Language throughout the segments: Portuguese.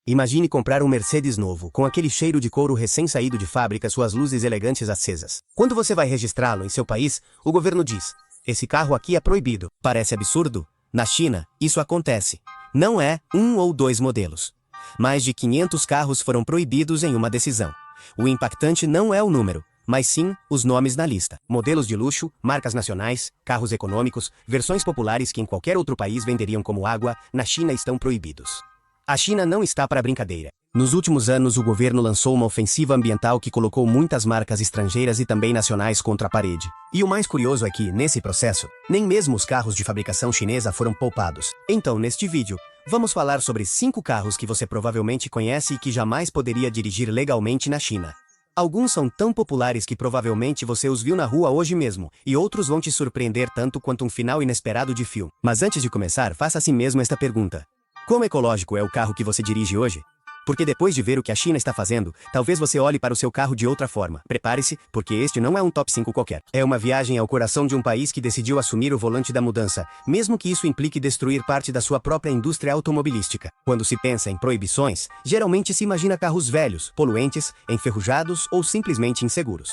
Imagine comprar um Mercedes novo, com aquele cheiro de couro recém-saído de fábrica, suas luzes elegantes acesas. Quando você vai registrá-lo em seu país, o governo diz: esse carro aqui é proibido. Parece absurdo? Na China, isso acontece. Não é um ou dois modelos. Mais de 500 carros foram proibidos em uma decisão. O impactante não é o número, mas sim os nomes na lista. Modelos de luxo, marcas nacionais, carros econômicos, versões populares que em qualquer outro país venderiam como água, na China estão proibidos. A China não está para brincadeira. Nos últimos anos, o governo lançou uma ofensiva ambiental que colocou muitas marcas estrangeiras e também nacionais contra a parede. E o mais curioso é que, nesse processo, nem mesmo os carros de fabricação chinesa foram poupados. Então, neste vídeo, vamos falar sobre 5 carros que você provavelmente conhece e que jamais poderia dirigir legalmente na China. Alguns são tão populares que provavelmente você os viu na rua hoje mesmo, e outros vão te surpreender tanto quanto um final inesperado de filme. Mas antes de começar, faça a si mesmo esta pergunta: quão ecológico é o carro que você dirige hoje? Porque depois de ver o que a China está fazendo, talvez você olhe para o seu carro de outra forma. Prepare-se, porque este não é um top 5 qualquer. É uma viagem ao coração de um país que decidiu assumir o volante da mudança, mesmo que isso implique destruir parte da sua própria indústria automobilística. Quando se pensa em proibições, geralmente se imagina carros velhos, poluentes, enferrujados ou simplesmente inseguros.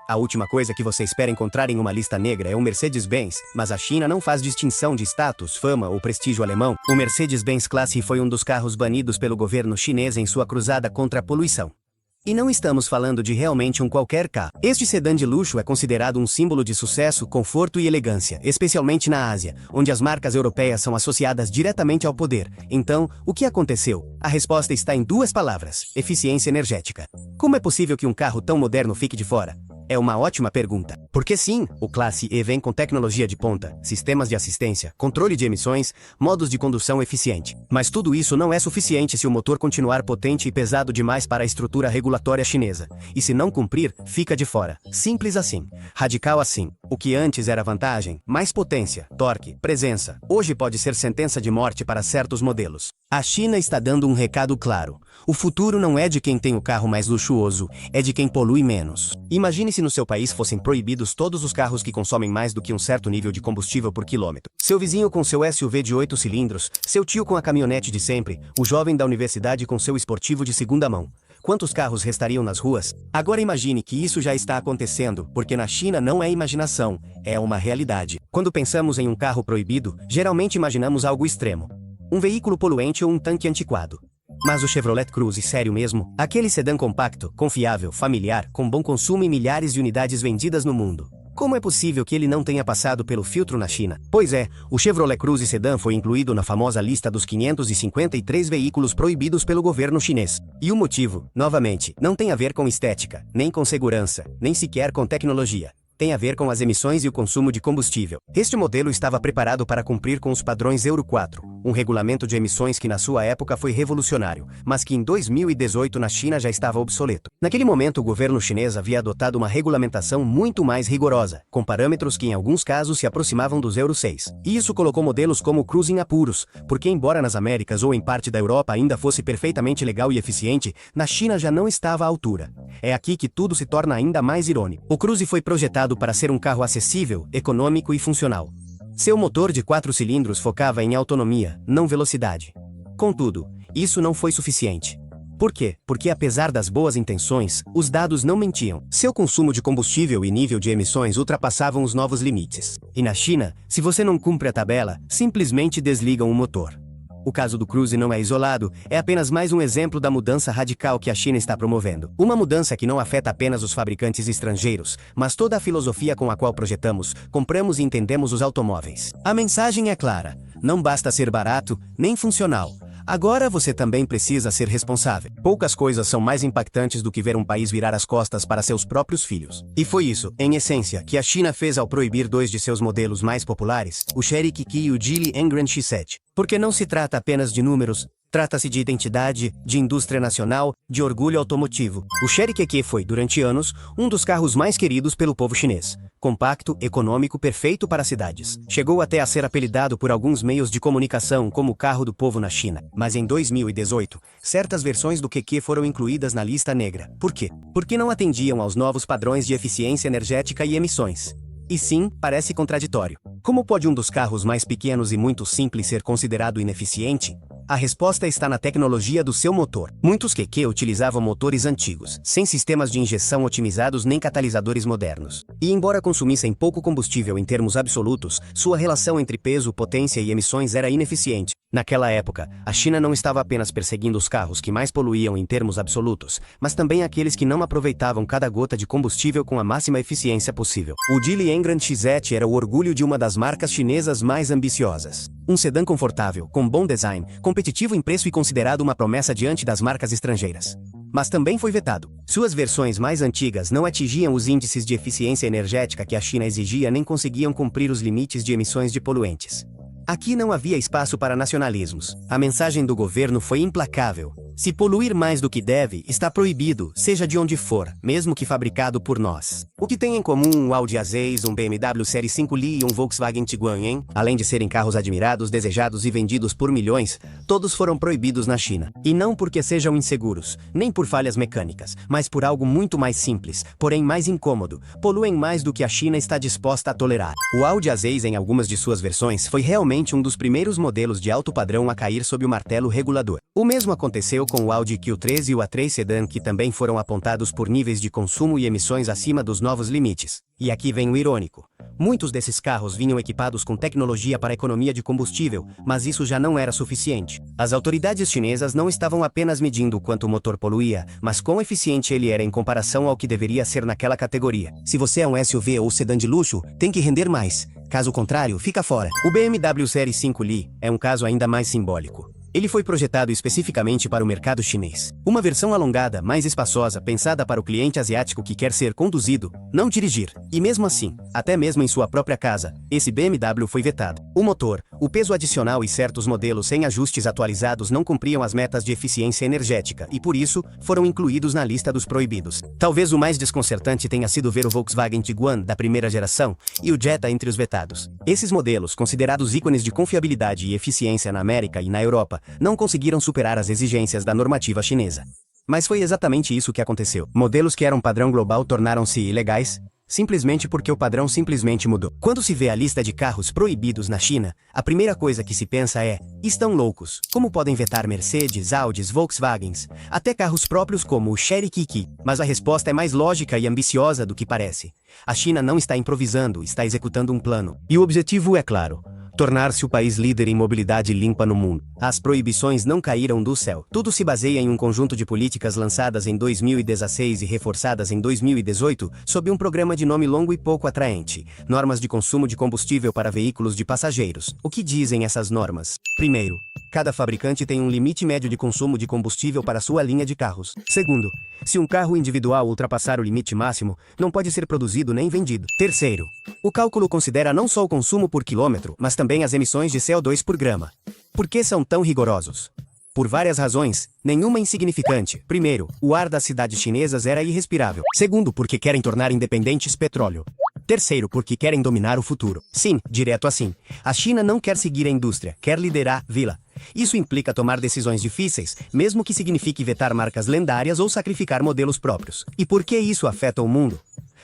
A última coisa que você espera encontrar em uma lista negra é um Mercedes-Benz, mas a China não faz distinção de status, fama ou prestígio alemão. O Mercedes-Benz Classe foi um dos carros banidos pelo governo chinês em sua cruzada contra a poluição. E não estamos falando de realmente um qualquer carro. Este sedã de luxo é considerado um símbolo de sucesso, conforto e elegância, especialmente na Ásia, onde as marcas europeias são associadas diretamente ao poder. Então, o que aconteceu? A resposta está em 2 palavras: eficiência energética. Como é possível que um carro tão moderno fique de fora? É uma ótima pergunta. Porque sim, o Classe E vem com tecnologia de ponta, sistemas de assistência, controle de emissões, modos de condução eficiente. Mas tudo isso não é suficiente se o motor continuar potente e pesado demais para a estrutura regulatória chinesa. E se não cumprir, fica de fora. Simples assim. Radical assim. O que antes era vantagem, mais potência, torque, presença, hoje pode ser sentença de morte para certos modelos. A China está dando um recado claro. O futuro não é de quem tem o carro mais luxuoso, é de quem polui menos. Imagine se no seu país fossem proibidos todos os carros que consomem mais do que um certo nível de combustível por quilômetro. Seu vizinho com seu SUV de 8 cilindros, seu tio com a caminhonete de sempre, o jovem da universidade com seu esportivo de segunda mão. Quantos carros restariam nas ruas? Agora imagine que isso já está acontecendo, porque na China não é imaginação, é uma realidade. Quando pensamos em um carro proibido, geralmente imaginamos algo extremo: um veículo poluente ou um tanque antiquado. Mas o Chevrolet Cruze, sério mesmo? Aquele sedã compacto, confiável, familiar, com bom consumo e milhares de unidades vendidas no mundo. Como é possível que ele não tenha passado pelo filtro na China? Pois é, o Chevrolet Cruze Sedan foi incluído na famosa lista dos 553 veículos proibidos pelo governo chinês. E o motivo, novamente, não tem a ver com estética, nem com segurança, nem sequer com tecnologia. Tem a ver com as emissões e o consumo de combustível. Este modelo estava preparado para cumprir com os padrões Euro 4, um regulamento de emissões que na sua época foi revolucionário, mas que em 2018 na China já estava obsoleto. Naquele momento o governo chinês havia adotado uma regulamentação muito mais rigorosa, com parâmetros que em alguns casos se aproximavam dos Euro 6. E isso colocou modelos como o Cruze em apuros, porque embora nas Américas ou em parte da Europa ainda fosse perfeitamente legal e eficiente, na China já não estava à altura. É aqui que tudo se torna ainda mais irônico. O Cruze foi projetado para ser um carro acessível, econômico e funcional. Seu motor de 4 cilindros focava em autonomia, não velocidade. Contudo, isso não foi suficiente. Por quê? Porque apesar das boas intenções, os dados não mentiam. Seu consumo de combustível e nível de emissões ultrapassavam os novos limites. E na China, se você não cumpre a tabela, simplesmente desligam o motor. O caso do Cruze não é isolado, é apenas mais um exemplo da mudança radical que a China está promovendo. Uma mudança que não afeta apenas os fabricantes estrangeiros, mas toda a filosofia com a qual projetamos, compramos e entendemos os automóveis. A mensagem é clara: não basta ser barato, nem funcional. Agora você também precisa ser responsável. Poucas coisas são mais impactantes do que ver um país virar as costas para seus próprios filhos. E foi isso, em essência, que a China fez ao proibir 2 de seus modelos mais populares, o Chery Kiki e o Geely Engran X7. Porque não se trata apenas de números, trata-se de identidade, de indústria nacional, de orgulho automotivo. O Chery Kiki foi, durante anos, um dos carros mais queridos pelo povo chinês. Compacto, econômico, perfeito para cidades. Chegou até a ser apelidado por alguns meios de comunicação como o carro do povo na China. Mas em 2018, certas versões do Kiki foram incluídas na lista negra. Por quê? Porque não atendiam aos novos padrões de eficiência energética e emissões. E sim, parece contraditório. Como pode um dos carros mais pequenos e muito simples ser considerado ineficiente? A resposta está na tecnologia do seu motor. Muitos QQ utilizavam motores antigos, sem sistemas de injeção otimizados nem catalisadores modernos. E embora consumissem pouco combustível em termos absolutos, sua relação entre peso, potência e emissões era ineficiente. Naquela época, a China não estava apenas perseguindo os carros que mais poluíam em termos absolutos, mas também aqueles que não aproveitavam cada gota de combustível com a máxima eficiência possível. O Geely Emgrand XZ era o orgulho de uma das marcas chinesas mais ambiciosas. Um sedã confortável, com bom design, competitivo em preço e considerado uma promessa diante das marcas estrangeiras. Mas também foi vetado. Suas versões mais antigas não atingiam os índices de eficiência energética que a China exigia nem conseguiam cumprir os limites de emissões de poluentes. Aqui não havia espaço para nacionalismos. A mensagem do governo foi implacável. Se poluir mais do que deve, está proibido, seja de onde for, mesmo que fabricado por nós. O que tem em comum um Audi A6, um BMW Série 5 Li e um Volkswagen Tiguan, hein? Além de serem carros admirados, desejados e vendidos por milhões, todos foram proibidos na China. E não porque sejam inseguros, nem por falhas mecânicas, mas por algo muito mais simples, porém mais incômodo. Poluem mais do que a China está disposta a tolerar. O Audi A6, em algumas de suas versões, foi realmente um dos primeiros modelos de alto padrão a cair sob o martelo regulador. O mesmo aconteceu com o Audi Q3 e o A3 Sedan, que também foram apontados por níveis de consumo e emissões acima dos novos limites. E aqui vem o irônico. Muitos desses carros vinham equipados com tecnologia para economia de combustível, mas isso já não era suficiente. As autoridades chinesas não estavam apenas medindo o quanto o motor poluía, mas quão eficiente ele era em comparação ao que deveria ser naquela categoria. Se você é um SUV ou sedã de luxo, tem que render mais. Caso contrário, fica fora. O BMW Série 5 Li é um caso ainda mais simbólico. Ele foi projetado especificamente para o mercado chinês. Uma versão alongada, mais espaçosa, pensada para o cliente asiático que quer ser conduzido, não dirigir. E mesmo assim, até mesmo em sua própria casa, esse BMW foi vetado. O motor, o peso adicional e certos modelos sem ajustes atualizados não cumpriam as metas de eficiência energética e, por isso, foram incluídos na lista dos proibidos. Talvez o mais desconcertante tenha sido ver o Volkswagen Tiguan da primeira geração e o Jetta entre os vetados. Esses modelos, considerados ícones de confiabilidade e eficiência na América e na Europa, não conseguiram superar as exigências da normativa chinesa. Mas foi exatamente isso que aconteceu. Modelos que eram padrão global tornaram-se ilegais, simplesmente porque o padrão simplesmente mudou. Quando se vê a lista de carros proibidos na China, a primeira coisa que se pensa é: estão loucos? Como podem vetar Mercedes, Audis, Volkswagens, até carros próprios como o Cherokee? Mas a resposta é mais lógica e ambiciosa do que parece. A China não está improvisando, está executando um plano. E o objetivo é claro: tornar-se o país líder em mobilidade limpa no mundo. As proibições não caíram do céu. Tudo se baseia em um conjunto de políticas lançadas em 2016 e reforçadas em 2018, sob um programa de nome longo e pouco atraente: Normas de Consumo de Combustível para Veículos de Passageiros. O que dizem essas normas? Primeiro, cada fabricante tem um limite médio de consumo de combustível para sua linha de carros. Segundo, se um carro individual ultrapassar o limite máximo, não pode ser produzido nem vendido. Terceiro, o cálculo considera não só o consumo por quilômetro, mas também as emissões de CO2 por grama. Por que são tão rigorosos? Por várias razões, nenhuma insignificante. Primeiro, o ar das cidades chinesas era irrespirável. Segundo, porque querem tornar independentes petróleo. Terceiro, porque querem dominar o futuro. Sim, direto assim. A China não quer seguir a indústria, quer liderar, vila. Isso implica tomar decisões difíceis, mesmo que signifique vetar marcas lendárias ou sacrificar modelos próprios. E por que isso afeta o mundo?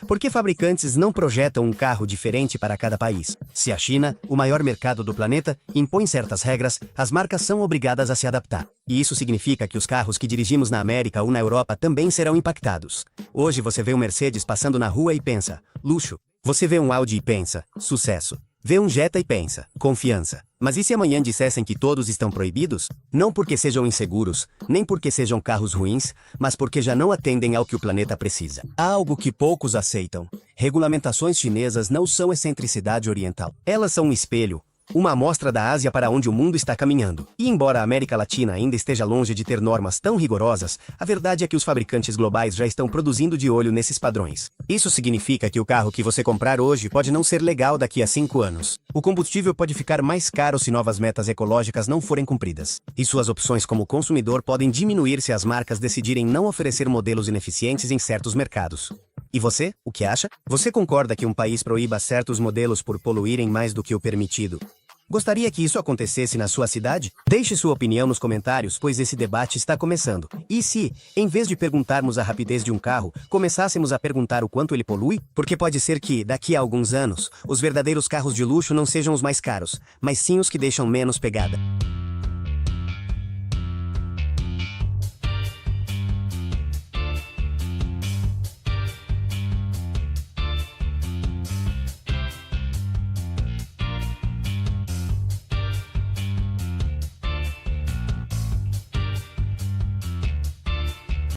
Porque fabricantes não projetam um carro diferente para cada país. Se a China, o maior mercado do planeta, impõe certas regras, as marcas são obrigadas a se adaptar. E isso significa que os carros que dirigimos na América ou na Europa também serão impactados. Hoje você vê um Mercedes passando na rua e pensa: luxo. Você vê um Audi e pensa: sucesso. Vê um Jetta e pensa: confiança. Mas e se amanhã dissessem que todos estão proibidos? Não porque sejam inseguros, nem porque sejam carros ruins, mas porque já não atendem ao que o planeta precisa. Há algo que poucos aceitam. Regulamentações chinesas não são excentricidade oriental. Elas são um espelho, uma amostra da Ásia para onde o mundo está caminhando. E embora a América Latina ainda esteja longe de ter normas tão rigorosas, a verdade é que os fabricantes globais já estão produzindo de olho nesses padrões. Isso significa que o carro que você comprar hoje pode não ser legal daqui a 5 anos. O combustível pode ficar mais caro se novas metas ecológicas não forem cumpridas. E suas opções como consumidor podem diminuir se as marcas decidirem não oferecer modelos ineficientes em certos mercados. E você, o que acha? Você concorda que um país proíba certos modelos por poluírem mais do que o permitido? Gostaria que isso acontecesse na sua cidade? Deixe sua opinião nos comentários, pois esse debate está começando. E se, em vez de perguntarmos a rapidez de um carro, começássemos a perguntar o quanto ele polui? Porque pode ser que, daqui a alguns anos, os verdadeiros carros de luxo não sejam os mais caros, mas sim os que deixam menos pegada.